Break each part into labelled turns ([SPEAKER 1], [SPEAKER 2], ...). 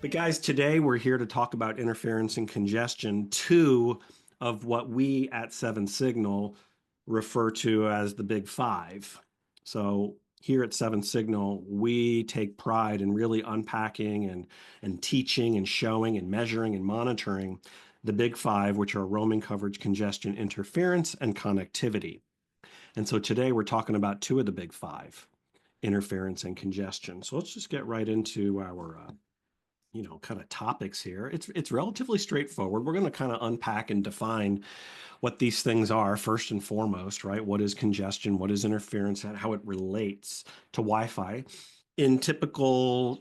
[SPEAKER 1] Hey guys, today we're here to talk about interference and congestion, two of what we at Seven Signal refer to as the big five. So here at Seven Signal, we take pride in really unpacking and teaching and showing and measuring and monitoring the big five, which are roaming coverage, congestion, interference, and connectivity. And so today we're talking about two of the big five, interference and congestion. So let's just get right into our kind of topics here. It's relatively straightforward. We're going to kind of unpack and define what these things are first and foremost, right? What is congestion? What is interference? And how it relates to Wi-Fi. In typical,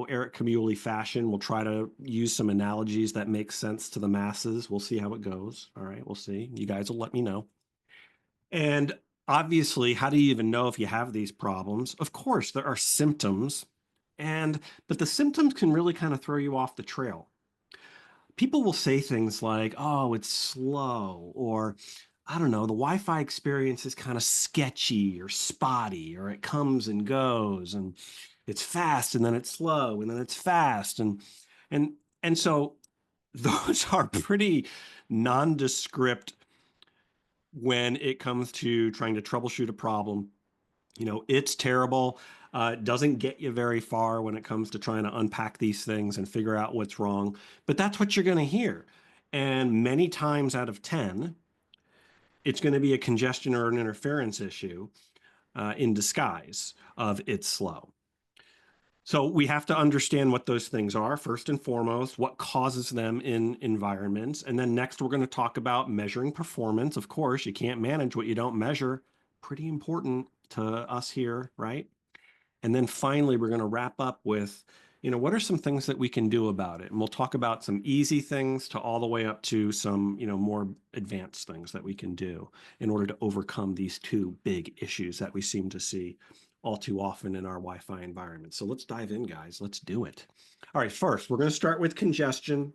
[SPEAKER 1] Eric Camulli fashion, we'll try to use some analogies that make sense to the masses. We'll see how it goes. All right, we'll see. You guys will let me know. And obviously, how do you even know if you have these problems? Of course, there are symptoms, but the symptoms can really kind of throw you off the trail. People will say things like, "Oh, it's slow," or I don't know, the Wi-Fi experience is kind of sketchy or spotty, or it comes and goes, and it's fast and then it's slow and then it's fast, and and so those are pretty nondescript when it comes to trying to troubleshoot a problem. It's terrible. It doesn't get you very far when it comes to trying to unpack these things and figure out what's wrong. But that's what you're going to hear. And many times out of 10, it's going to be a congestion or an interference issue in disguise of it's slow. So we have to understand what those things are, first and foremost, what causes them in environments. And then next, we're going to talk about measuring performance. Of course, you can't manage what you don't measure. Pretty important to us here, right? And then finally, we're going to wrap up with, what are some things that we can do about it? And we'll talk about some easy things to all the way up to some, more advanced things that we can do in order to overcome these two big issues that we seem to see all too often in our Wi-Fi environment. So let's dive in, guys. Let's do it. All right, first, we're going to start with congestion.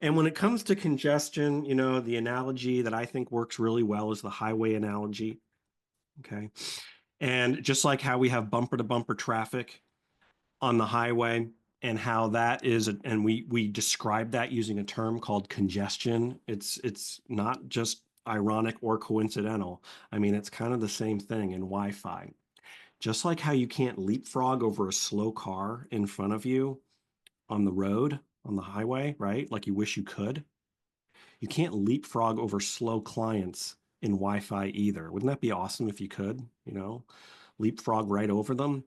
[SPEAKER 1] And when it comes to congestion, the analogy that I think works really well is the highway analogy. Okay. And just like how we have bumper to bumper traffic on the highway and how that is, and we describe that using a term called congestion. It's not just ironic or coincidental. I mean, it's kind of the same thing in Wi-Fi. Just like how you can't leapfrog over a slow car in front of you on the road, on the highway, right? Like you wish you could. You can't leapfrog over slow clients in Wi-Fi either. Wouldn't that be awesome if you could, leapfrog right over them?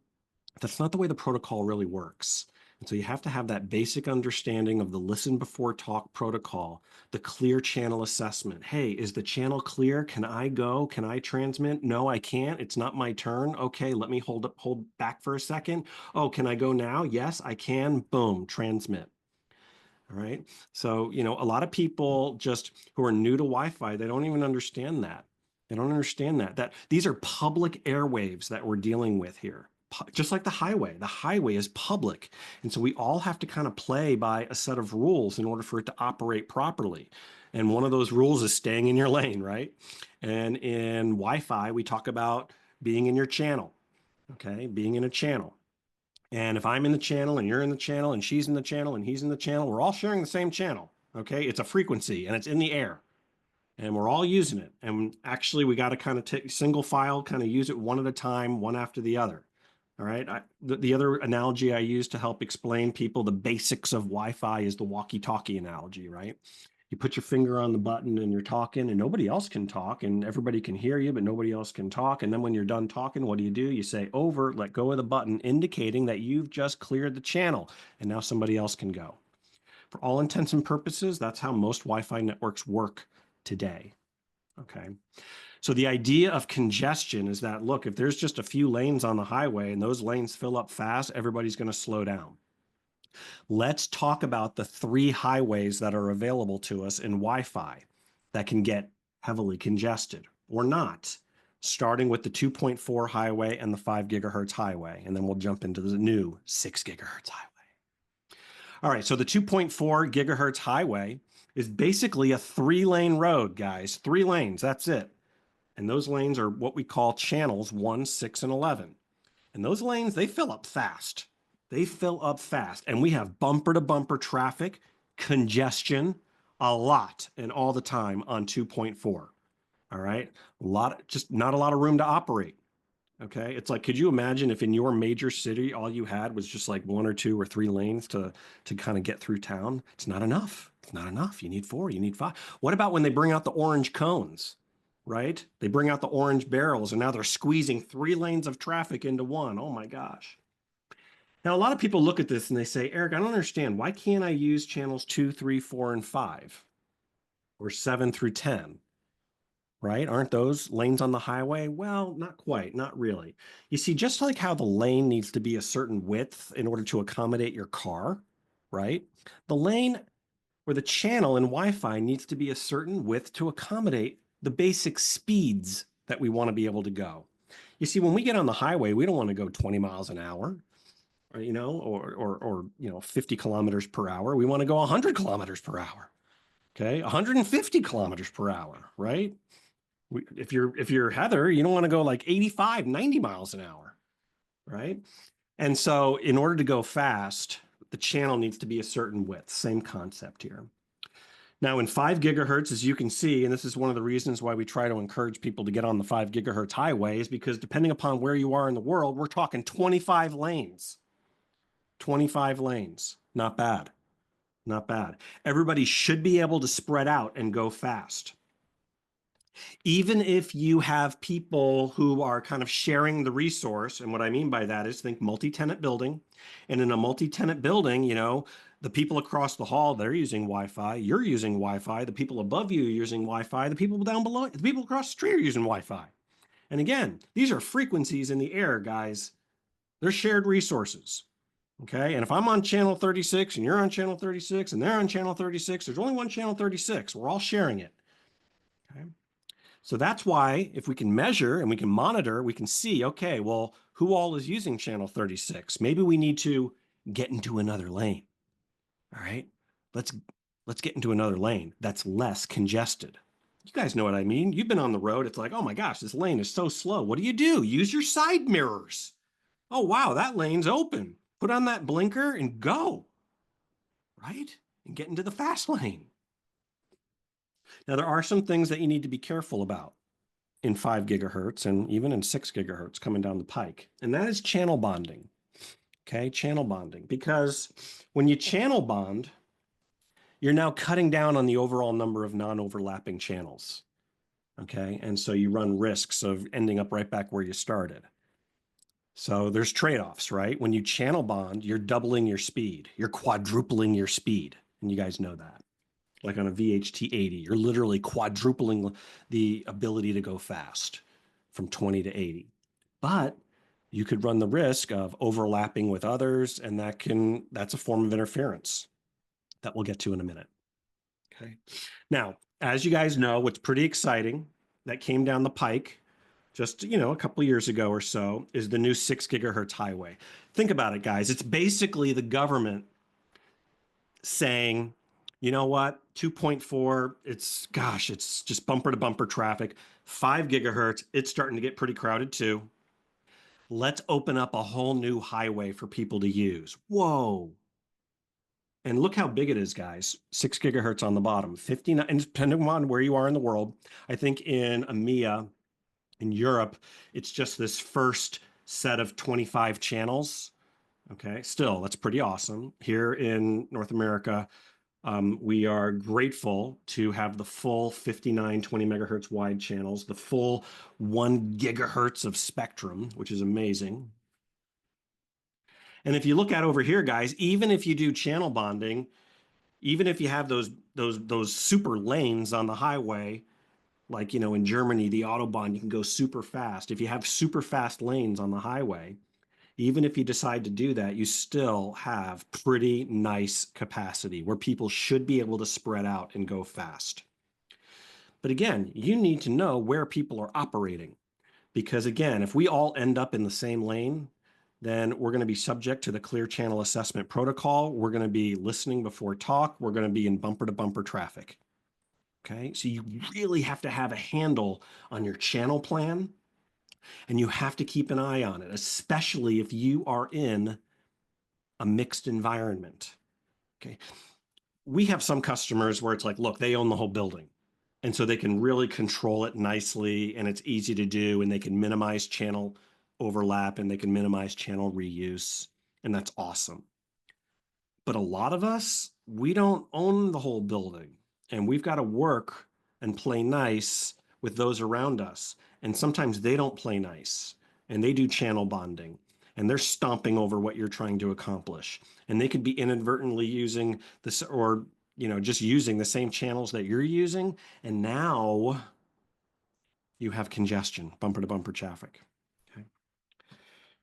[SPEAKER 1] That's not the way the protocol really works. And so you have to have that basic understanding of the listen before talk protocol, the clear channel assessment. Hey, is the channel clear? Can I go? Can I transmit? No, I can't. It's not my turn. Okay, let me hold back for a second. Oh, can I go now? Yes, I can. Boom, transmit. All right. So, a lot of people just who are new to Wi-Fi, they don't even understand that. They don't understand that these are public airwaves that we're dealing with here. Just like the highway is public. And so we all have to kind of play by a set of rules in order for it to operate properly. And one of those rules is staying in your lane, right? And in Wi-Fi, we talk about being in your channel, okay? Being in a channel. And if I'm in the channel and you're in the channel and she's in the channel and he's in the channel, we're all sharing the same channel. Okay. It's a frequency and it's in the air and we're all using it. And actually, we got to kind of take single file, kind of use it one at a time, one after the other. All right. The other analogy I use to help explain people the basics of Wi-Fi is the walkie-talkie analogy, right? You put your finger on the button and you're talking and nobody else can talk and everybody can hear you, but nobody else can talk. And then when you're done talking, what do? You say over, let go of the button, indicating that you've just cleared the channel and now somebody else can go. For all intents and purposes, that's how most Wi-Fi networks work today. Okay. So the idea of congestion is that, look, if there's just a few lanes on the highway and those lanes fill up fast, everybody's going to slow down. Let's talk about the three highways that are available to us in Wi-Fi that can get heavily congested or not, starting with the 2.4 highway and the 5 gigahertz highway. And then we'll jump into the new 6 gigahertz highway. All right, so the 2.4 gigahertz highway is basically a 3-lane road, guys. 3 lanes, that's it. And those lanes are what we call channels 1, 6, and 11. And those lanes, they fill up fast. They fill up fast, and we have bumper to bumper traffic, congestion, a lot and all the time on 2.4. All right. Just not a lot of room to operate. Okay. It's like, could you imagine if in your major city, all you had was just like 1 or 2 or 3 lanes to kind of get through town? It's not enough. It's not enough. You need 4, you need 5. What about when they bring out the orange cones, right? They bring out the orange barrels and now they're squeezing 3 lanes of traffic into one. Oh my gosh. Now, a lot of people look at this and they say, Eric, I don't understand. Why can't I use channels 2, 3, 4, and 5 or 7 through 10? Right? Aren't those lanes on the highway? Well, not quite, not really. You see, just like how the lane needs to be a certain width in order to accommodate your car, right? The lane or the channel in Wi-Fi needs to be a certain width to accommodate the basic speeds that we want to be able to go. You see, when we get on the highway, we don't want to go 20 miles an hour, or, you know, 50 kilometers per hour. We want to go 100 kilometers per hour. Okay, 150 kilometers per hour, right? If you're Heather, you don't want to go like 85, 90 miles an hour, right? And so in order to go fast, the channel needs to be a certain width. Same concept here. Now in 5 gigahertz, as you can see, and this is one of the reasons why we try to encourage people to get on the 5 gigahertz highway, is because depending upon where you are in the world, we're talking 25 lanes. 25 lanes. Not bad. Not bad. Everybody should be able to spread out and go fast. Even if you have people who are kind of sharing the resource, and what I mean by that is think multi-tenant building. And in a multi-tenant building, you know, the people across the hall, they're using Wi-Fi, you're using Wi-Fi, the people above you are using Wi-Fi, the people down below, the people across the street are using Wi-Fi. And again, these are frequencies in the air, guys. They're shared resources. Okay, and if I'm on channel 36 and you're on channel 36 and they're on channel 36, there's only one channel 36. We're all sharing it. Okay. So that's why if we can measure and we can monitor, we can see, okay, well, who all is using channel 36? Maybe we need to get into another lane. All right, let's get into another lane that's less congested. You guys know what I mean. You've been on the road. It's like, oh my gosh, this lane is so slow. What do? Use your side mirrors. Oh, wow, that lane's open. Put on that blinker and go, right? And get into the fast lane. Now, there are some things that you need to be careful about in 5 gigahertz and even in 6 gigahertz coming down the pike, and that is channel bonding. Okay, channel bonding, because when you channel bond, you're now cutting down on the overall number of non-overlapping channels. Okay, and so you run risks of ending up right back where you started. So there's trade-offs, right? When you channel bond, you're doubling your speed, you're quadrupling your speed, and you guys know that. Like on a VHT-80, you're literally quadrupling the ability to go fast from 20 to 80. But you could run the risk of overlapping with others, and that's a form of interference that we'll get to in a minute. Okay. Now, as you guys know, what's pretty exciting that came down the pike just, you know, a couple years ago or so is the new 6 gigahertz highway. Think about it, guys. It's basically the government saying, you know what, 2.4, it's just bumper to bumper traffic. 5 gigahertz, it's starting to get pretty crowded too. Let's open up a whole new highway for people to use. Whoa. And look how big it is, guys. 6 gigahertz on the bottom, 59, and depending on where you are in the world, I think in EMEA, in Europe, it's just this first set of 25 channels. Okay, still, that's pretty awesome. Here in North America, we are grateful to have the full 59 20 megahertz wide channels, the full 1 gigahertz of spectrum, which is amazing. And if you look at over here, guys, even if you do channel bonding, even if you have those super lanes on the highway, like, you know, in Germany, the Autobahn, you can go super fast. If you have super fast lanes on the highway, even if you decide to do that, you still have pretty nice capacity where people should be able to spread out and go fast. But again, you need to know where people are operating, because again, if we all end up in the same lane, then we're going to be subject to the clear channel assessment protocol. We're going to be listening before talk. We're going to be in bumper to bumper traffic. Okay, so you really have to have a handle on your channel plan, and you have to keep an eye on it, especially if you are in a mixed environment. Okay. We have some customers where it's like, look, they own the whole building. And so they can really control it nicely and it's easy to do and they can minimize channel overlap and they can minimize channel reuse. And that's awesome. But a lot of us, we don't own the whole building and we've got to work and play nice with those around us. And sometimes they don't play nice and they do channel bonding and they're stomping over what you're trying to accomplish. And they could be inadvertently using this or, just using the same channels that you're using. And now you have congestion, bumper to bumper traffic. Okay.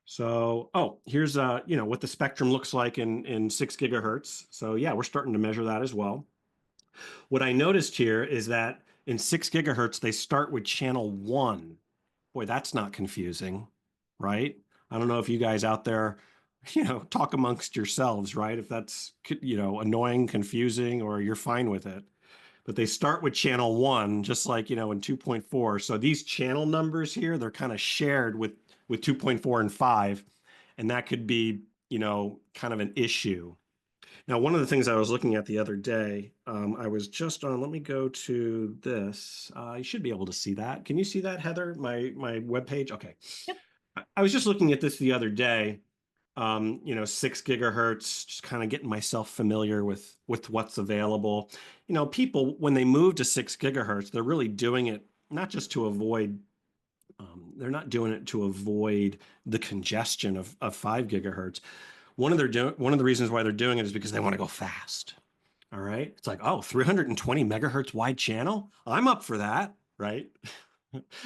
[SPEAKER 1] So, here's what the spectrum looks like in 6 gigahertz. So yeah, we're starting to measure that as well. What I noticed here is that in 6 gigahertz, they start with channel 1. Boy, that's not confusing, right? I don't know if you guys out there, talk amongst yourselves, right? If that's, annoying, confusing, or you're fine with it. But they start with channel 1, just like, in 2.4. So these channel numbers here, they're kind of shared with 2.4 and 5. And that could be, kind of an issue. Now, one of the things I was looking at the other day, I was just on, let me go to this. You should be able to see that. Can you see that, Heather, my webpage? Okay.
[SPEAKER 2] Yep.
[SPEAKER 1] I was just looking at this the other day, 6 gigahertz, just kind of getting myself familiar with what's available. People, when they move to 6 gigahertz, they're really doing it not just to avoid, they're not doing it to avoid the congestion of 5 gigahertz. One of the reasons why they're doing it is because they want to go fast. All right. It's like, 320 megahertz wide channel. I'm up for that. Right.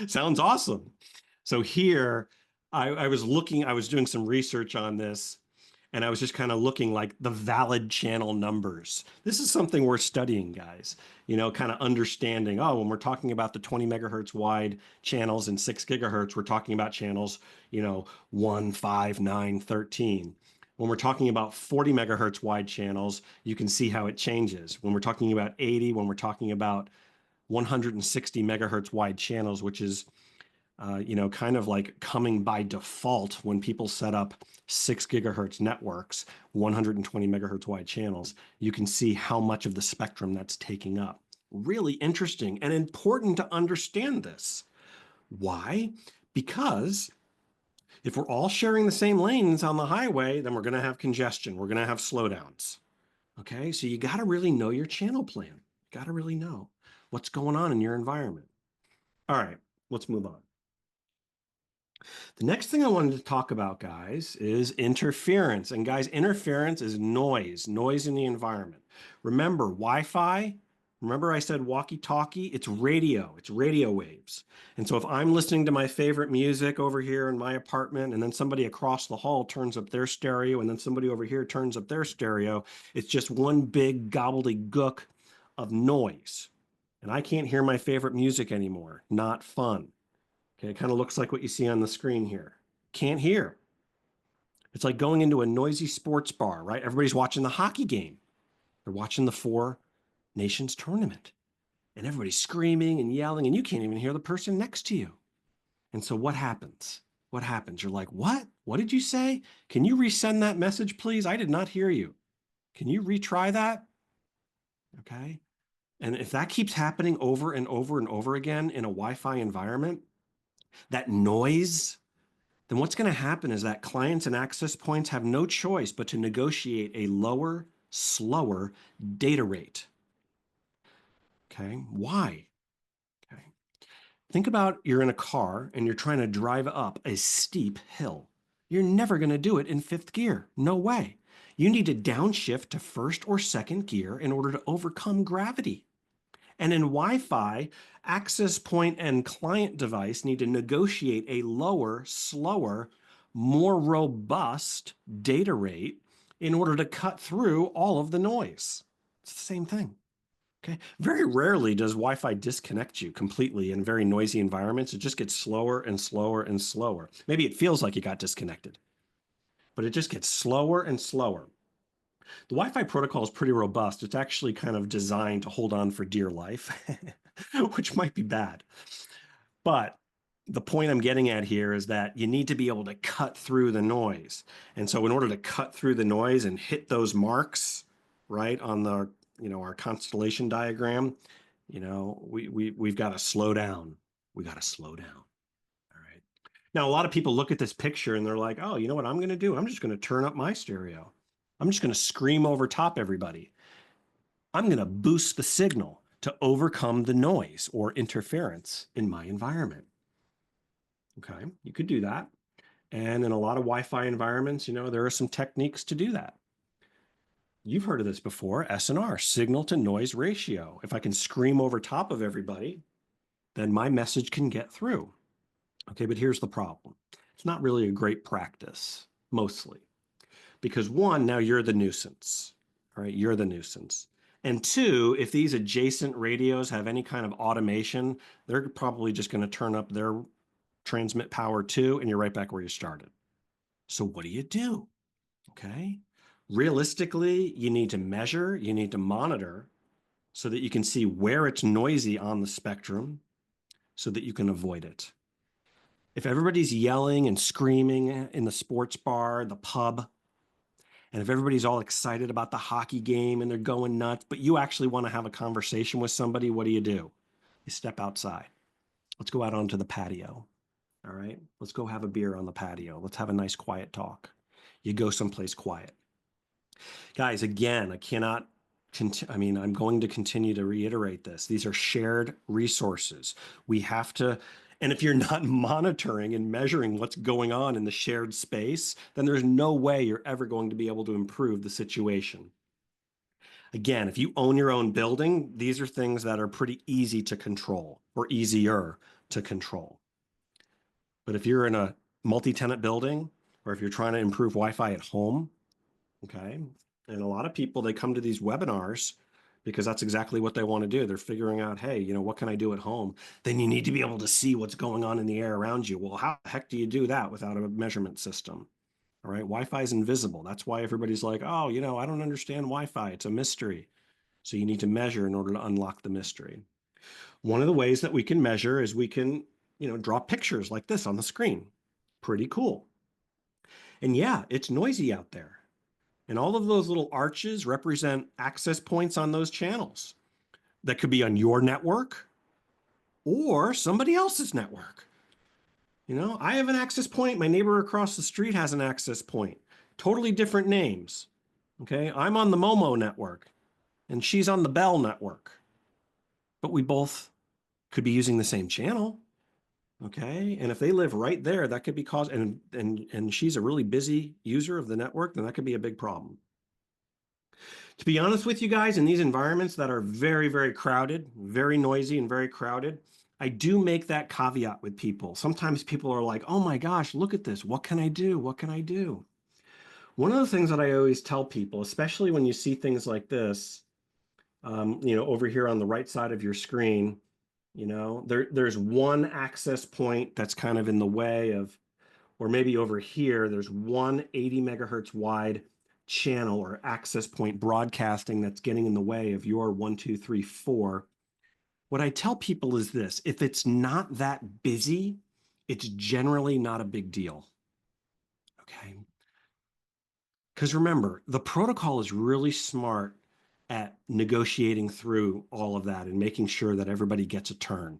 [SPEAKER 1] Sounds awesome. So here I was doing some research on this and I was just kind of looking like the valid channel numbers. This is something we're studying, guys, kind of understanding, when we're talking about the 20 megahertz wide channels and 6 gigahertz, we're talking about channels, 1, 5, 9, 13. When we're talking about 40 megahertz wide channels, you can see how it changes. When we're talking about 80, when we're talking about 160 megahertz wide channels, which is, kind of like coming by default when people set up 6 gigahertz networks, 120 megahertz wide channels, you can see how much of the spectrum that's taking up. Really interesting and important to understand this. Why? Because if we're all sharing the same lanes on the highway, then we're going to have congestion. We're going to have slowdowns. Okay, so you got to really know your channel plan. You got to really know what's going on in your environment. All right, let's move on. The next thing I wanted to talk about, guys, is interference. And guys, interference is noise in the environment. Remember, Wi-Fi, remember I said walkie-talkie? It's radio waves. And so if I'm listening to my favorite music over here in my apartment, and then somebody across the hall turns up their stereo, and then somebody over here turns up their stereo, it's just one big gobbledygook of noise. And I can't hear my favorite music anymore. Not fun. Okay, it kind of looks like what you see on the screen here. Can't hear. It's like going into a noisy sports bar, right? Everybody's watching the hockey game. They're watching the Four Nations tournament. And everybody's screaming and yelling, and you can't even hear the person next to you. And so what happens? What happens? You're like, what? What did you say? Can you resend that message, please? I did not hear you. Can you retry that? Okay. And if that keeps happening over and over and over again in a Wi-Fi environment, that noise, then what's going to happen is that clients and access points have no choice but to negotiate a lower, slower data rate. Okay, why? Okay, think about you're in a car and you're trying to drive up a steep hill. You're never going to do it in 5th gear. No way. You need to downshift to 1st or 2nd gear in order to overcome gravity. And in Wi-Fi, access point and client device need to negotiate a lower, slower, more robust data rate in order to cut through all of the noise. It's the same thing. Okay. Very rarely does Wi-Fi disconnect you completely in very noisy environments. It just gets slower and slower and slower. Maybe it feels like you got disconnected, but it just gets slower and slower. The Wi-Fi protocol is pretty robust. It's actually kind of designed to hold on for dear life, which might be bad. But the point I'm getting at here is that you need to be able to cut through the noise. And so in order to cut through the noise and hit those marks, right, on the, our constellation diagram, we've got to slow down. We got to slow down. All right. Now, a lot of people look at this picture and they're like, oh, you know what I'm going to do? I'm just going to turn up my stereo. I'm just going to scream over top everybody. I'm going to boost the signal to overcome the noise or interference in my environment. Okay, you could do that. And in a lot of Wi-Fi environments, there are some techniques to do that. You've heard of this before, SNR, signal to noise ratio. If I can scream over top of everybody, then my message can get through. Okay, but here's the problem. It's not really a great practice, mostly. Because one, now you're the nuisance, all right? You're the nuisance. And two, if these adjacent radios have any kind of automation, they're probably just going to turn up their transmit power too, and you're right back where you started. So what do you do? Okay. Realistically, you need to measure, you need to monitor so that you can see where it's noisy on the spectrum so that you can avoid it. If everybody's yelling and screaming in the sports bar, the pub, and if everybody's all excited about the hockey game and they're going nuts, but you actually want to have a conversation with somebody, what do? You step outside. Let's go out onto the patio. All right, let's go have a beer on the patio. Let's have a nice quiet talk. You go someplace quiet. Guys, again, I'm going to continue to reiterate this. These are shared resources. We have to, and if you're not monitoring and measuring what's going on in the shared space, then there's no way you're ever going to be able to improve the situation. Again, if you own your own building, these are things that are pretty easy to control or easier to control. But if you're in a multi-tenant building or if you're trying to improve Wi-Fi at home, okay, and a lot of people, they come to these webinars because that's exactly what they want to do. They're figuring out, hey, what can I do at home? Then you need to be able to see what's going on in the air around you. Well, how the heck do you do that without a measurement system? All right, Wi-Fi is invisible. That's why everybody's like, oh, I don't understand Wi-Fi. It's a mystery. So you need to measure in order to unlock the mystery. One of the ways that we can measure is we can, draw pictures like this on the screen. Pretty cool. And yeah, it's noisy out there. And all of those little arches represent access points on those channels that could be on your network or somebody else's network. I have an access point. My neighbor across the street has an access point. Totally different names. Okay, I'm on the Momo network and she's on the Bell network. But we both could be using the same channel. Okay, and if they live right there, that could be and she's a really busy user of the network, then that could be a big problem. To be honest with you guys, in these environments that are very, very crowded, very noisy and very crowded, I do make that caveat with people. Sometimes people are like, oh my gosh, look at this. What can I do? What can I do? One of the things that I always tell people, especially when you see things like this, over here on the right side of your screen, there's one access point that's kind of in the way of, or maybe over here, there's one 80 megahertz wide channel or access point broadcasting that's getting in the way of your 1, 2, 3, 4. What I tell people is this: if it's not that busy, it's generally not a big deal. Okay. Because remember, the protocol is really smart at negotiating through all of that and making sure that everybody gets a turn.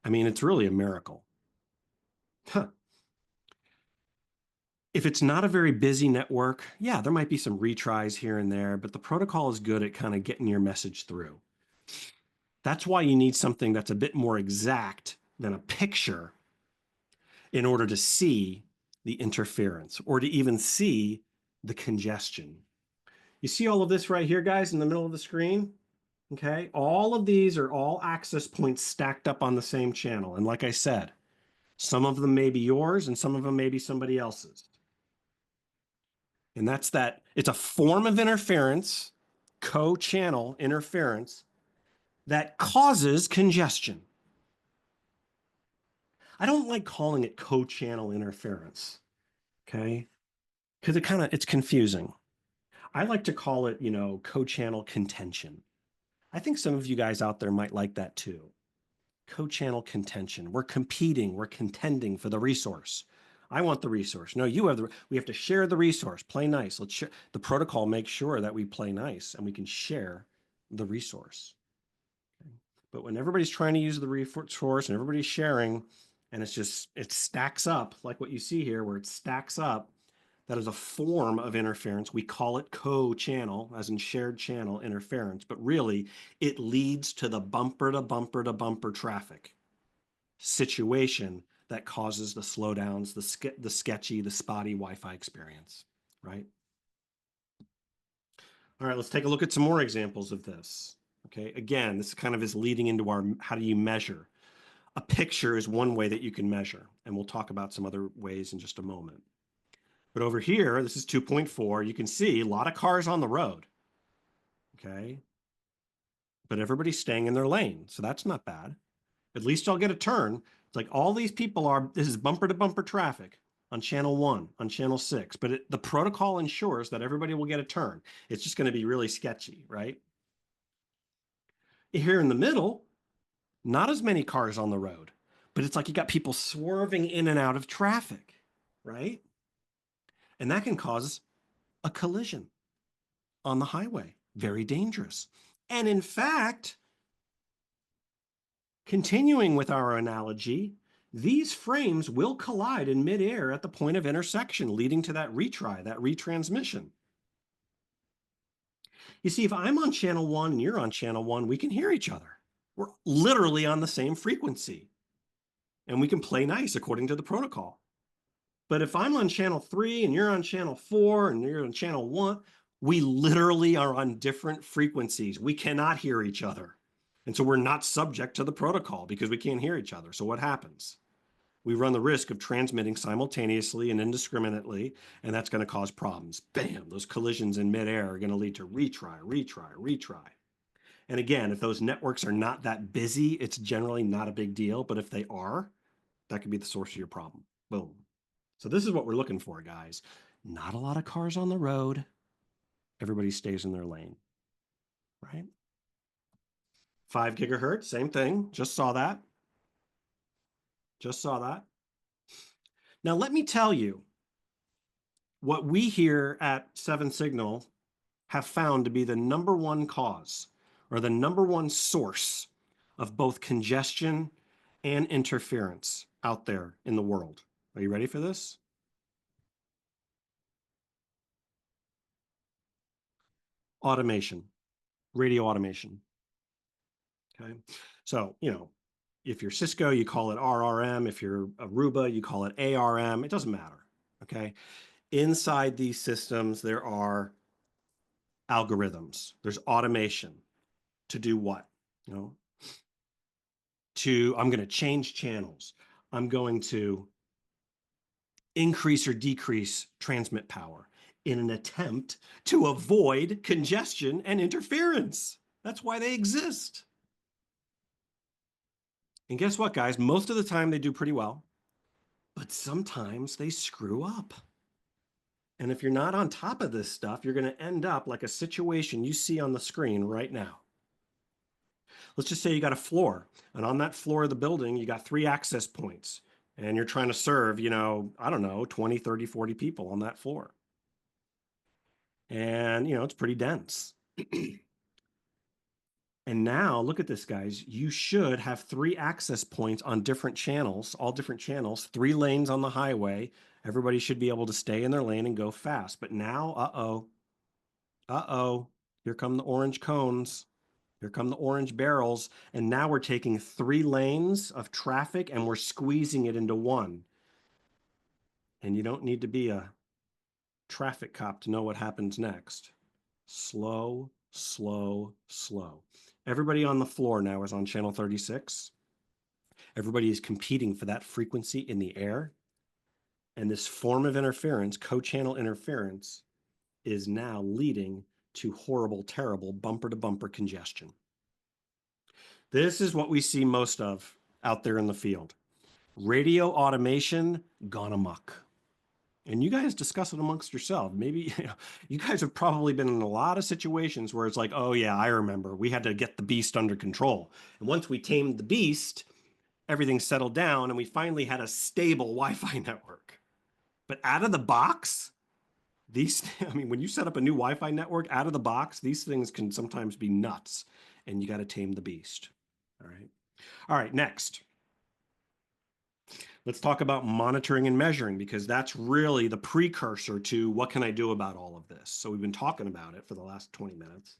[SPEAKER 1] I mean, it's really a miracle. Huh. If it's not a very busy network, yeah, there might be some retries here and there, but the protocol is good at kind of getting your message through. That's why you need something that's a bit more exact than a picture in order to see the interference or to even see the congestion. You see all of this right here, guys, in the middle of the screen? Okay, all of these are all access points stacked up on the same channel. And like I said, some of them may be yours and some of them may be somebody else's. And it's a form of interference, co-channel interference, that causes congestion. I don't like calling it co-channel interference, okay? Because it's confusing. I like to call it, co-channel contention. I think some of you guys out there might like that too. Co-channel contention. We're competing, we're contending for the resource. I want the resource. No, you have we have to share the resource. Play nice. Let's share. The protocol makes sure that we play nice and we can share the resource. Okay. But when everybody's trying to use the resource and everybody's sharing, and it stacks up like what you see here, where it stacks up, that is a form of interference. We call it co-channel, as in shared channel interference, but really it leads to the bumper to bumper to bumper traffic situation that causes the slowdowns, the sketchy, the spotty Wi-Fi experience, right? All right, let's take a look at some more examples of this. Okay, again, this kind of is leading into our how do you measure? A picture is one way that you can measure, and we'll talk about some other ways in just a moment. But over here, this is 2.4. You can see a lot of cars on the road. Okay. But everybody's staying in their lane. So that's not bad. At least I'll get a turn. It's like all these people this is bumper to bumper traffic on channel 1, on channel 6. But the protocol ensures that everybody will get a turn. It's just going to be really sketchy, right? Here in the middle, not as many cars on the road. But it's like you got people swerving in and out of traffic, right? And that can cause a collision on the highway. Very dangerous. And in fact, continuing with our analogy, these frames will collide in midair at the point of intersection, leading to that retry, that retransmission. You see, if I'm on channel 1 and you're on channel 1, we can hear each other. We're literally on the same frequency. And we can play nice according to the protocol. But if I'm on channel 3 and you're on channel 4 and you're on channel 1, we literally are on different frequencies. We cannot hear each other. And so we're not subject to the protocol because we can't hear each other. So what happens? We run the risk of transmitting simultaneously and indiscriminately, and that's going to cause problems. Bam, those collisions in midair are going to lead to retry. And again, if those networks are not that busy, it's generally not a big deal. But if they are, that could be the source of your problem. Boom. So this is what we're looking for, guys. Not a lot of cars on the road. Everybody stays in their lane, right? 5 gigahertz, same thing. Just saw that. Now, let me tell you what we here at 7 Signal have found to be the #1 cause or the #1 source of both congestion and interference out there in the world. Are you ready for this? Automation, radio automation. Okay. So, if you're Cisco, you call it RRM. If you're Aruba, you call it ARM. It doesn't matter. Okay. Inside these systems, there are algorithms. There's automation to do what? I'm going to change channels. I'm going to increase or decrease transmit power in an attempt to avoid congestion and interference. That's why they exist. And guess what, guys? Most of the time they do pretty well, but sometimes they screw up. And if you're not on top of this stuff, you're going to end up like a situation you see on the screen right now. Let's just say you got a floor, and on that floor of the building, you got 3 access points, and you're trying to serve, I don't know, 20, 30, 40 people on that floor. And, it's pretty dense. And now look at this, guys. You should have 3 access points on different channels, all different channels, 3 lanes on the highway. Everybody should be able to stay in their lane and go fast. But now, here come the orange cones. Here come the orange barrels. And now we're taking 3 lanes of traffic and we're squeezing it into 1. And you don't need to be a traffic cop to know what happens next. Slow. Everybody on the floor now is on channel 36. Everybody is competing for that frequency in the air. And this form of interference, co-channel interference, is now leading to horrible, terrible bumper-to-bumper congestion. This is what we see most of out there in the field. Radio automation gone amok. And you guys discuss it amongst yourself. Maybe you guys have probably been in a lot of situations where it's like, oh yeah, I remember. We had to get the beast under control. And once we tamed the beast, everything settled down and we finally had a stable Wi-Fi network. But out of the box, I mean, when you set up a new Wi-Fi network out of the box, these things can sometimes be nuts, and you got to tame the beast. All right. All right, next. Let's talk about monitoring and measuring, because that's really the precursor to what can I do about all of this. So we've been talking about it for the last 20 minutes.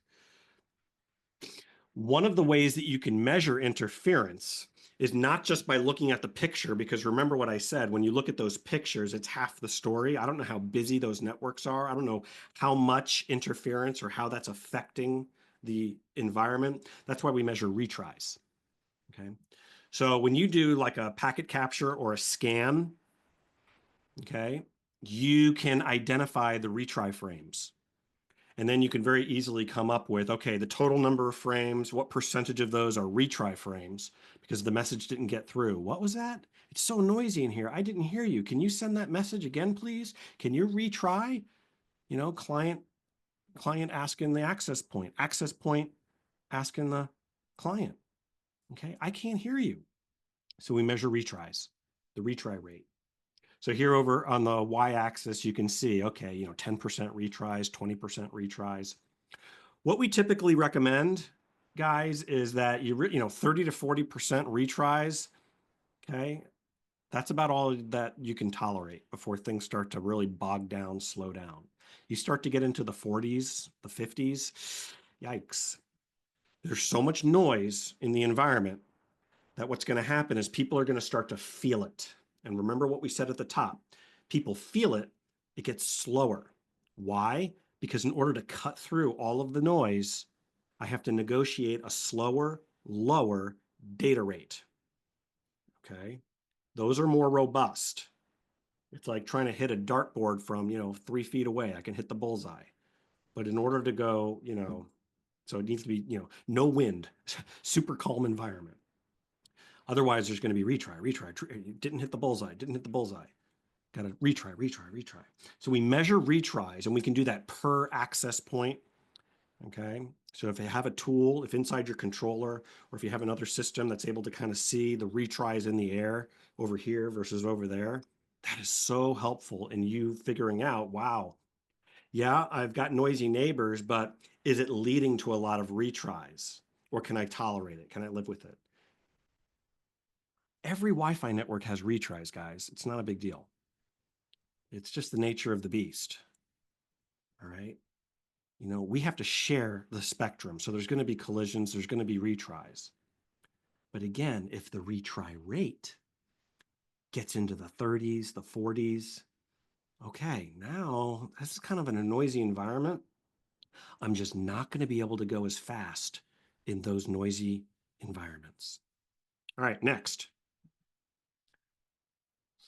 [SPEAKER 1] One of the ways that you can measure interference is not just by looking at the picture, because remember what I said, when you look at those pictures, it's half the story. I don't know how busy those networks are. I don't know how much interference or how that's affecting the environment. That's why we measure retries. Okay. So when you do like a packet capture or a scan, okay, you can identify the retry frames. And then you can very easily come up with, okay, the total number of frames, what percentage of those are retry frames because the message didn't get through. What was that? It's so noisy in here. I didn't hear you. Can you send that message again, please? Can you retry? You know, client asking the access point asking the client. Okay, I can't hear you. So we measure retries, the retry rate. So here over on the y-axis, you can see, okay, you know, 10% retries, 20% retries. What we typically recommend, guys, is that you know, 30 to 40% retries, okay? That's about all that you can tolerate before things start to really bog down, slow down. You start to get into the 40s, the 50s, yikes. There's so much noise in the environment that what's going to happen is people are going to start to feel it. And remember what we said at the top. People feel it, it gets slower. Why? Because in order to cut through all of the noise, I have to negotiate a slower, lower data rate. Okay? Those are more robust. It's like trying to hit a dartboard from, you know, 3 feet away. I can hit the bullseye. But in order to go, you know, so it needs to be, you know, no wind, super calm environment. Otherwise, there's going to be retry, didn't hit the bullseye, Got to retry. So we measure retries, and we can do that per access point. Okay. So if you have a tool, if inside your controller, or if you have another system that's able to kind of see the retries in the air over here versus over there, that is so helpful in you figuring out, wow, yeah, I've got noisy neighbors, but is it leading to a lot of retries? Or can I tolerate it? Can I live with it? Every Wi-Fi network has retries, guys. It's not a big deal. It's just the nature of the beast. All right. You know, we have to share the spectrum. So there's going to be collisions, there's going to be retries. But again, if the retry rate gets into the 30s, the 40s, okay, now this is kind of a noisy environment. I'm just not going to be able to go as fast in those noisy environments. All right, next.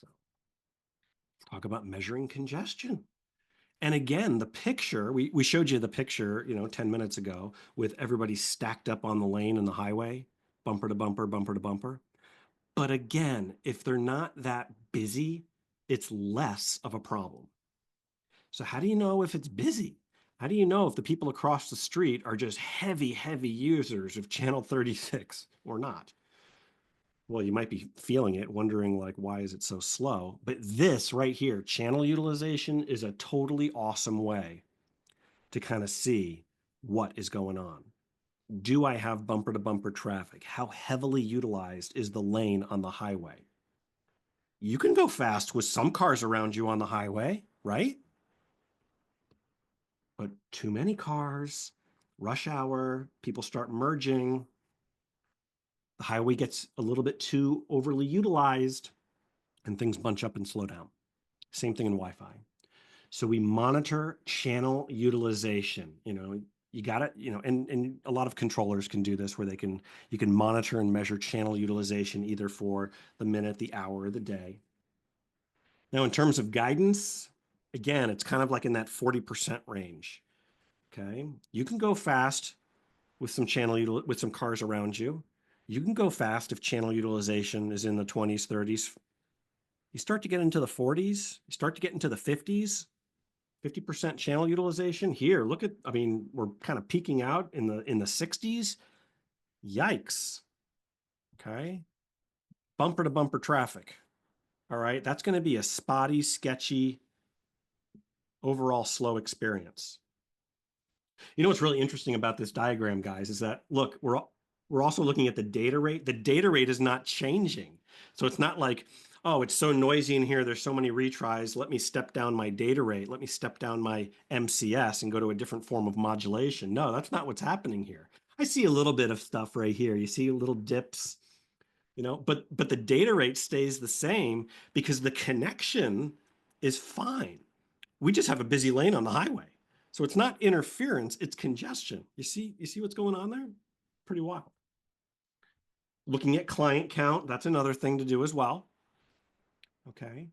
[SPEAKER 1] So talk about measuring congestion. And again, the picture, we showed you the picture, you know, 10 minutes ago with everybody stacked up on the lane and the highway, bumper to bumper, bumper to bumper. But again, if they're not that busy, it's less of a problem. So how do you know if it's busy? How do you know if the people across the street are just heavy, heavy users of channel 36 or not? Well, you might be feeling it, wondering like, why is it so slow? But this right here, channel utilization, is a totally awesome way to kind of see what is going on. Do I have bumper to bumper traffic? How heavily utilized is the lane on the highway? You can go fast with some cars around you on the highway, right? But too many cars, rush hour, people start merging. The highway gets a little bit too overly utilized and things bunch up and slow down. Same thing in Wi-Fi. So we monitor channel utilization. You know, you got it, you know, and a lot of controllers can do this where you can monitor and measure channel utilization either for the minute, the hour, or the day. Now, in terms of guidance, again, it's kind of like in that 40% range. Okay. You can go fast with some with some cars around you. You can go fast if channel utilization is in the 20s, 30s. You start to get into the 40s, you start to get into the 50s, 50% channel utilization. Here, look at, I mean, we're kind of peaking out in the 60s. Yikes. Okay. bumper to bumper traffic. All right, that's going to be a spotty, sketchy, overall slow experience. You know what's really interesting about this diagram, guys, is that, look, we're also looking at the data rate. The data rate is not changing. So it's not like, oh, it's so noisy in here, there's so many retries, let me step down my data rate, let me step down my MCS and go to a different form of modulation. No, that's not what's happening here. I see a little bit of stuff right here. You see little dips, you know, but the data rate stays the same because the connection is fine. We just have a busy lane on the highway. So it's not interference, it's congestion. You see what's going on there? Pretty wild. Looking at client count, that's another thing to do as well. Okay.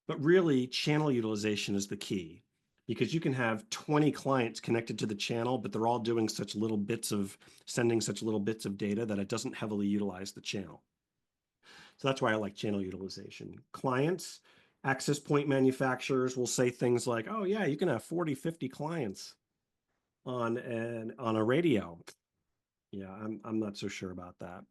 [SPEAKER 1] But really, channel utilization is the key, because you can have 20 clients connected to the channel, but they're all doing such little bits of, sending such little bits of data that it doesn't heavily utilize the channel. So that's why I like channel utilization. Clients, access point manufacturers will say things like, oh yeah, you can have 40, 50 clients on a radio. Yeah, I'm not so sure about that.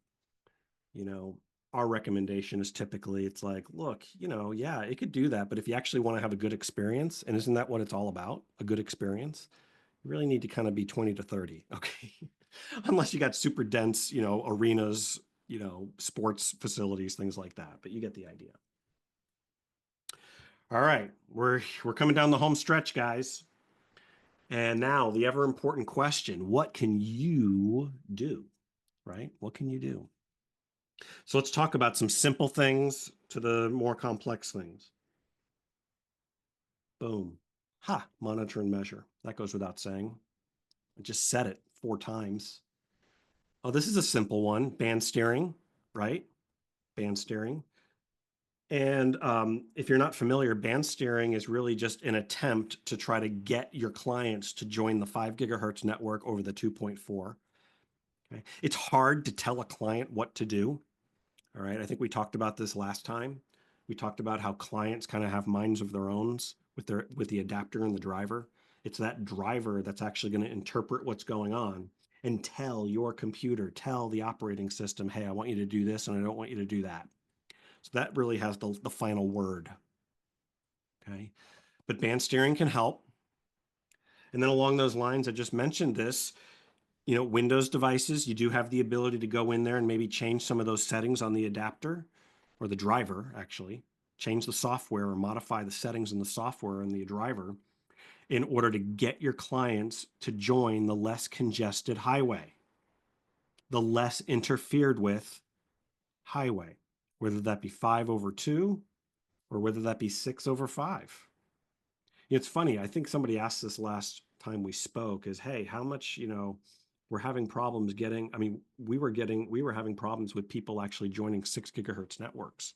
[SPEAKER 1] You know, our recommendation is typically, it's like, look, you know, yeah, it could do that, but if you actually want to have a good experience, and isn't that what it's all about, a good experience, you really need to kind of be 20 to 30, okay? Unless you got super dense, you know, arenas, you know, sports facilities, things like that, but you get the idea. All right, we're coming down the home stretch, guys. And now the ever important question, what can you do, right? What can you do? So let's talk about some simple things to the more complex things. Boom. Ha, monitor and measure. That goes without saying. I just said it 4 times. Oh, this is a simple one. Band steering, right? Band steering. And if you're not familiar, band steering is really just an attempt to try to get your clients to join the 5 gigahertz network over the 2.4. Okay? It's hard to tell a client what to do. All right. I think we talked about this last time. We talked about how clients kind of have minds of their own with the adapter and the driver. It's that driver that's actually going to interpret what's going on and tell your computer, tell the operating system, hey, I want you to do this and I don't want you to do that. So that really has the final word. Okay. But band steering can help. And then along those lines, I just mentioned this, you know, Windows devices, you do have the ability to go in there and maybe change some of those settings on the adapter or the driver, actually, change the software or modify the settings in the software and the driver in order to get your clients to join the less congested highway, the less interfered with highway, whether that be 5/2 or whether that be 6/5. It's funny. I think somebody asked this last time we spoke is, hey, how much, you know, we're having problems getting, I mean, we were having problems with people actually joining 6 gigahertz networks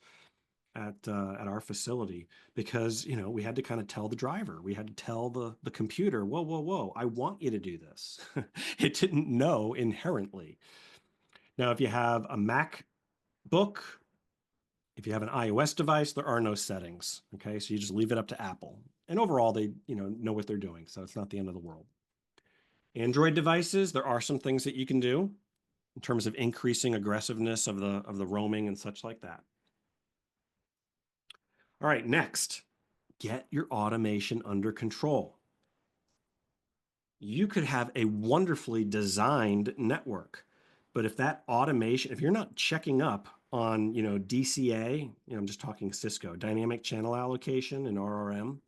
[SPEAKER 1] at our facility because, you know, we had to kind of tell the driver, we had to tell the computer, whoa, I want you to do this. It didn't know inherently. Now, if you have a MacBook, if you have an iOS device, there are no settings. Okay, so you just leave it up to Apple. And overall, they know what they're doing, so it's not the end of the world. Android devices, there are some things that you can do in terms of increasing aggressiveness of the roaming and such like that. All right, next, get your automation under control. You could have a wonderfully designed network, but if that automation, if you're not checking up on, DCA, I'm just talking Cisco, dynamic channel allocation and RRM,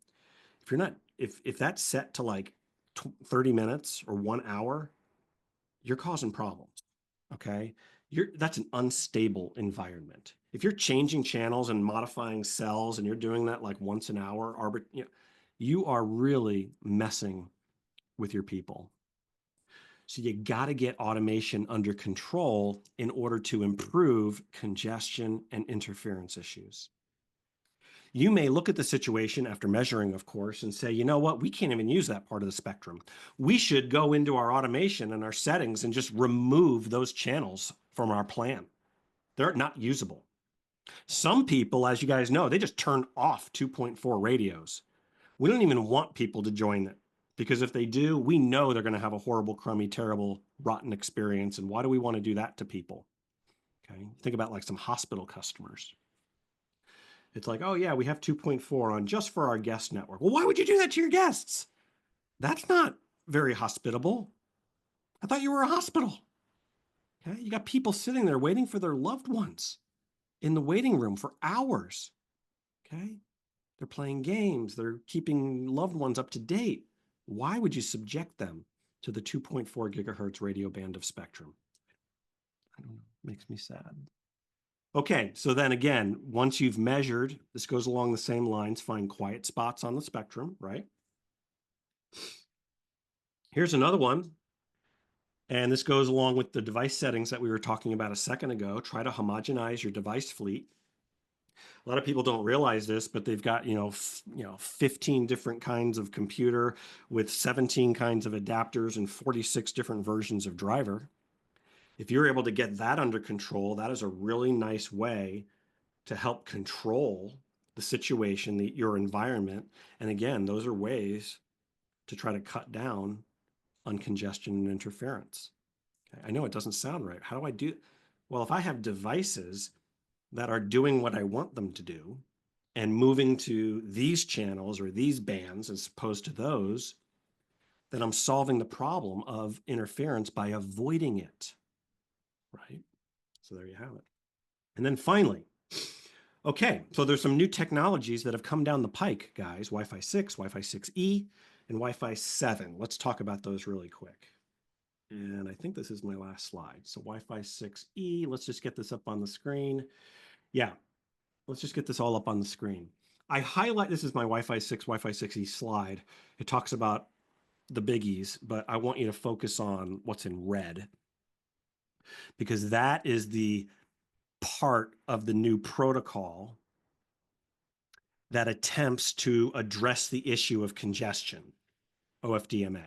[SPEAKER 1] if you're not, if that's set to like 30 minutes or 1 hour, you're causing problems. Okay. That's an unstable environment. If you're changing channels and modifying cells and you're doing that like once an hour, you are really messing with your people. So you got to get automation under control in order to improve congestion and interference issues. You may look at the situation after measuring, of course, and say, you know what, we can't even use that part of the spectrum. We should go into our automation and our settings and just remove those channels from our plan. They're not usable. Some people, as you guys know, they just turn off 2.4 radios. We don't even want people to join it because if they do, we know they're going to have a horrible, crummy, terrible, rotten experience. And why do we want to do that to people? Okay, think about like some hospital customers. It's like, oh yeah, we have 2.4 on just for our guest network. Well, why would you do that to your guests? That's not very hospitable. I thought you were a hospital. Okay, you got people sitting there waiting for their loved ones in the waiting room for hours. Okay, they're playing games, they're keeping loved ones up to date. Why would you subject them to the 2.4 gigahertz radio band of spectrum? I don't know, makes me sad. Okay, so then again, once you've measured, this goes along the same lines, find quiet spots on the spectrum, right? Here's another one. And this goes along with the device settings that we were talking about a second ago. Try to homogenize your device fleet. A lot of people don't realize this, but they've got, 15 different kinds of computer with 17 kinds of adapters and 46 different versions of driver. If you're able to get that under control, that is a really nice way to help control the situation, your environment. And again, those are ways to try to cut down on congestion and interference. Okay, I know it doesn't sound right. How do I do? Well, if I have devices that are doing what I want them to do and moving to these channels or these bands as opposed to those, then I'm solving the problem of interference by avoiding it, right? So there you have it. And then finally, okay, so there's some new technologies that have come down the pike, guys. Wi-Fi 6, Wi-Fi 6E, and Wi-Fi 7. Let's talk about those really quick. And I think this is my last slide. So Wi-Fi 6E, let's just get this up on the screen. Yeah, let's just get this all up on the screen. I highlight, this is my Wi-Fi 6, Wi-Fi 6E slide. It talks about the biggies, but I want you to focus on what's in red because that is the part of the new protocol that attempts to address the issue of congestion, OFDMA.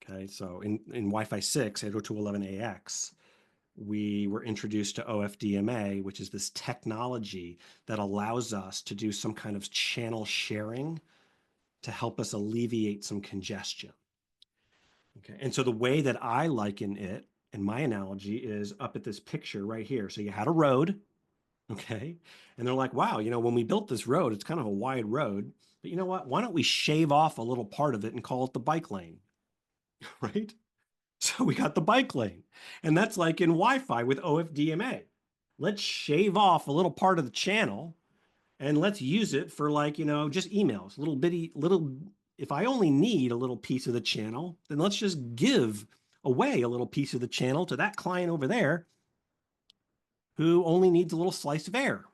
[SPEAKER 1] Okay, so in Wi-Fi 6, 802.11ax, we were introduced to OFDMA, which is this technology that allows us to do some kind of channel sharing to help us alleviate some congestion. Okay, and so the way that I liken it, and my analogy is up at this picture right here. So you had a road, okay, and they're like, wow, when we built this road, it's kind of a wide road, but you know what? Why don't we shave off a little part of it and call it the bike lane, right? So we got the bike lane. And that's like in Wi-Fi with OFDMA. Let's shave off a little part of the channel and let's use it for just emails, if I only need a little piece of the channel, then let's just give away a little piece of the channel to that client over there who only needs a little slice of air.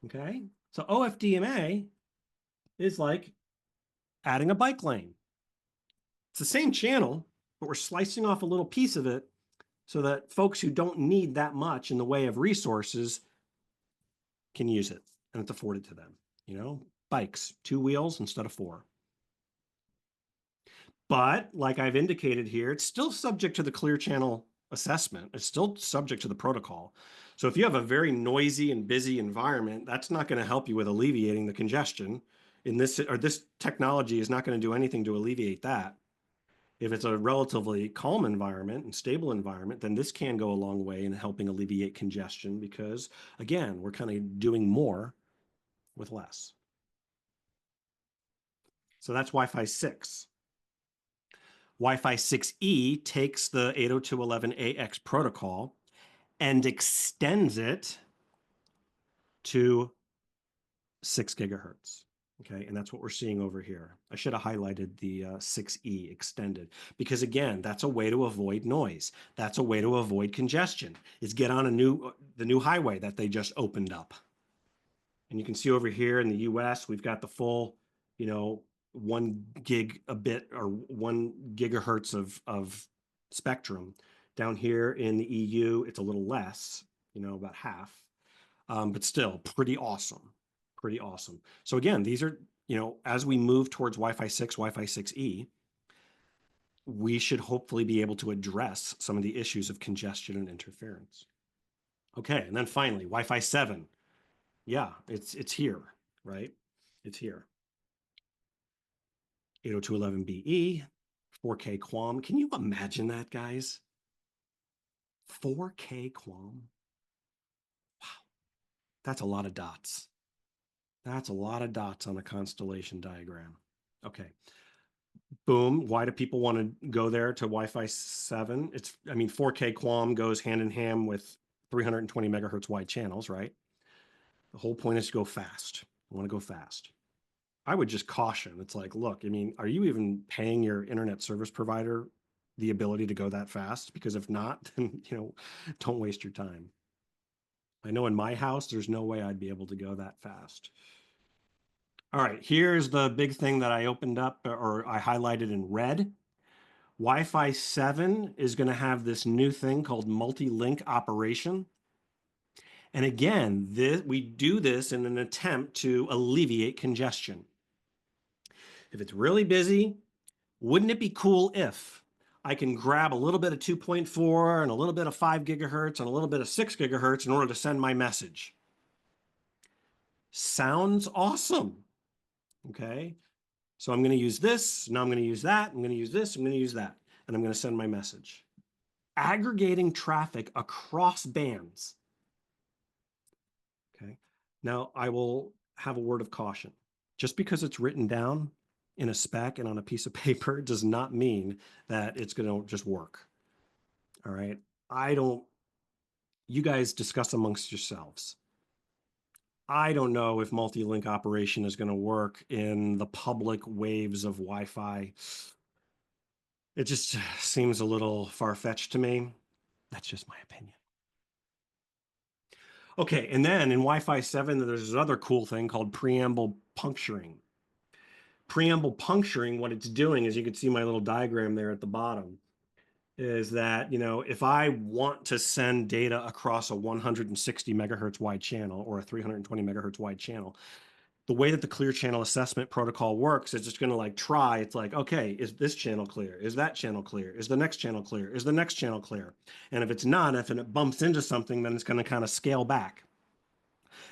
[SPEAKER 1] Okay. So OFDMA is like adding a bike lane. It's the same channel, but we're slicing off a little piece of it so that folks who don't need that much in the way of resources can use it and it's afforded to them. Bikes, 2 wheels instead of 4. But like I've indicated here, it's still subject to the clear channel assessment. It's still subject to the protocol. So if you have a very noisy and busy environment, that's not going to help you with alleviating the congestion this technology is not going to do anything to alleviate that. If it's a relatively calm environment and stable environment, then this can go a long way in helping alleviate congestion because, again, we're kind of doing more with less. So that's Wi-Fi 6. Wi-Fi 6E takes the 802.11ax protocol and extends it to 6 gigahertz. Okay, and that's what we're seeing over here. I should have highlighted the 6E extended because again, that's a way to avoid noise. That's a way to avoid congestion. Is get on the new highway that they just opened up. And you can see over here in the US, we've got the full, 1 gigabit or 1 gigahertz of spectrum. Down here in the EU, it's a little less, about half, but still pretty awesome. Pretty awesome. So again, these are, as we move towards Wi-Fi 6, Wi-Fi 6E, we should hopefully be able to address some of the issues of congestion and interference. Okay, and then finally, Wi-Fi 7. Yeah, it's here, right? It's here. 802.11be, 4K QAM. Can you imagine that, guys? 4K QAM. Wow, that's a lot of dots. That's a lot of dots on a constellation diagram. Okay. Boom. Why do people want to go there to Wi-Fi 7? I mean, 4K QAM goes hand in hand with 320 megahertz wide channels, right? The whole point is to go fast. I want to go fast. I would just caution. It's like, look, I mean, are you even paying your internet service provider the ability to go that fast? Because if not, then, don't waste your time. I know in my house, there's no way I'd be able to go that fast. All right, here's the big thing that I opened up or I highlighted in red. Wi-Fi 7 is going to have this new thing called multi-link operation. And again, we do this in an attempt to alleviate congestion. If it's really busy, wouldn't it be cool if I can grab a little bit of 2.4 and a little bit of 5 gigahertz and a little bit of 6 gigahertz in order to send my message? Sounds awesome. Okay. So I'm going to use this. Now I'm going to use that. I'm going to use this. I'm going to use that. And I'm going to send my message. Aggregating traffic across bands. Okay. Now I will have a word of caution. Just because it's written down in a spec and on a piece of paper does not mean that it's going to just work. All right. You guys discuss amongst yourselves. I don't know if multi-link operation is going to work in the public waves of Wi-Fi. It just seems a little far-fetched to me. That's just my opinion. Okay, and then in Wi-Fi 7, there's this other cool thing called preamble puncturing. Preamble puncturing, what it's doing is, you can see my little diagram there at the bottom, is that, if I want to send data across a 160 megahertz wide channel or a 320 megahertz wide channel, the way that the clear channel assessment protocol works is just going to try. It's like, okay, is this channel clear? Is that channel clear? Is the next channel clear? Is the next channel clear? And if it's not, if it bumps into something, then it's going to kind of scale back.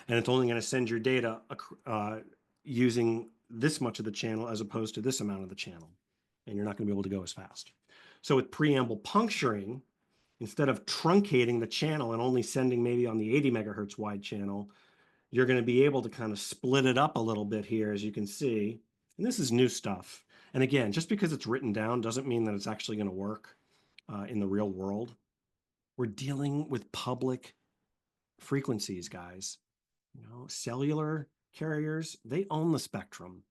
[SPEAKER 1] And it's only going to send your data using this much of the channel as opposed to this amount of the channel. And you're not going to be able to go as fast. So with preamble puncturing, instead of truncating the channel and only sending maybe on the 80 megahertz wide channel, you're going to be able to kind of split it up a little bit here, as you can see. And this is new stuff. And again, just because it's written down doesn't mean that it's actually going to work in the real world. We're dealing with public frequencies, guys. Cellular carriers, they own the spectrum.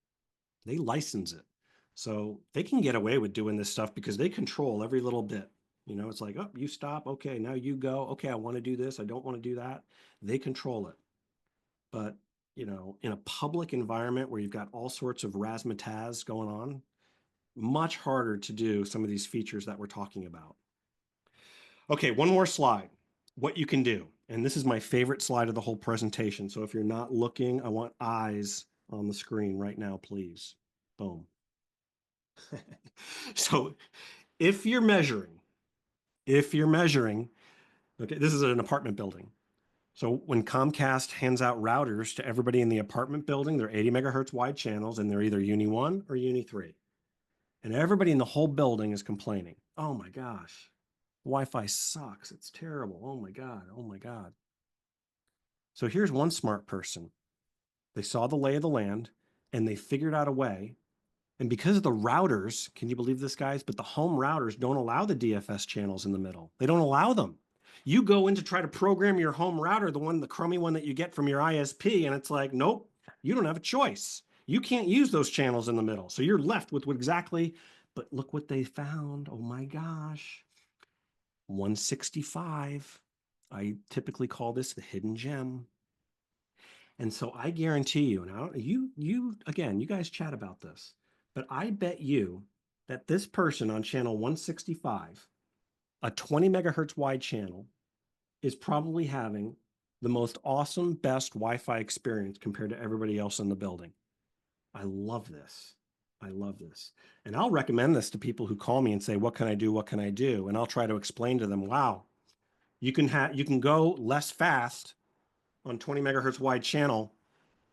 [SPEAKER 1] They license it. So they can get away with doing this stuff because they control every little bit. It's like, oh, you stop. Okay, now you go. Okay, I want to do this. I don't want to do that. They control it. But, in a public environment where you've got all sorts of razzmatazz going on, much harder to do some of these features that we're talking about. Okay, one more slide. What you can do. And this is my favorite slide of the whole presentation. So if you're not looking, I want eyes on the screen right now, please. Boom. So if you're measuring, okay, this is an apartment building. So when Comcast hands out routers to everybody in the apartment building, they're 80 megahertz wide channels, and they're either Uni 1 or Uni 3. And everybody in the whole building is complaining. Oh my gosh, Wi-Fi sucks. It's terrible. Oh my God. Oh my God. So here's one smart person. They saw the lay of the land and they figured out a way. And because of the routers, can you believe this, guys? But the home routers don't allow the DFS channels in the middle. They don't allow them. You go in to try to program your home router, the crummy one that you get from your ISP, and it's like, nope, you don't have a choice. You can't use those channels in the middle. So you're left with exactly, but look what they found. Oh my gosh. 165. I typically call this the hidden gem. And so I guarantee you, now again, you guys chat about this, but I bet you that this person on channel 165, a 20 megahertz wide channel, is probably having the most awesome, best Wi-Fi experience compared to everybody else in the building. I love this. I love this. And I'll recommend this to people who call me and say, what can I do? What can I do? And I'll try to explain to them, wow, you can go less fast on 20 megahertz wide channel,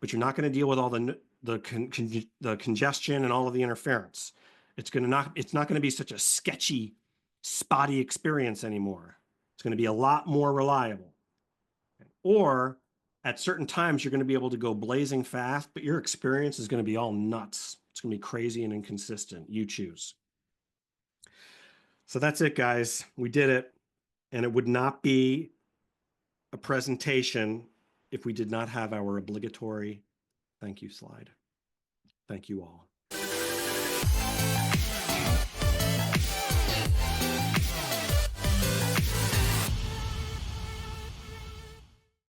[SPEAKER 1] but you're not going to deal with all the congestion and all of the interference. It's not going to be such a sketchy, spotty experience anymore. It's going to be a lot more reliable. Or at certain times, you're going to be able to go blazing fast, but your experience is going to be all nuts. It's going to be crazy and inconsistent. You choose. So that's it, guys. We did it. And it would not be a presentation if we did not have our obligatory thank you slide. Thank you all.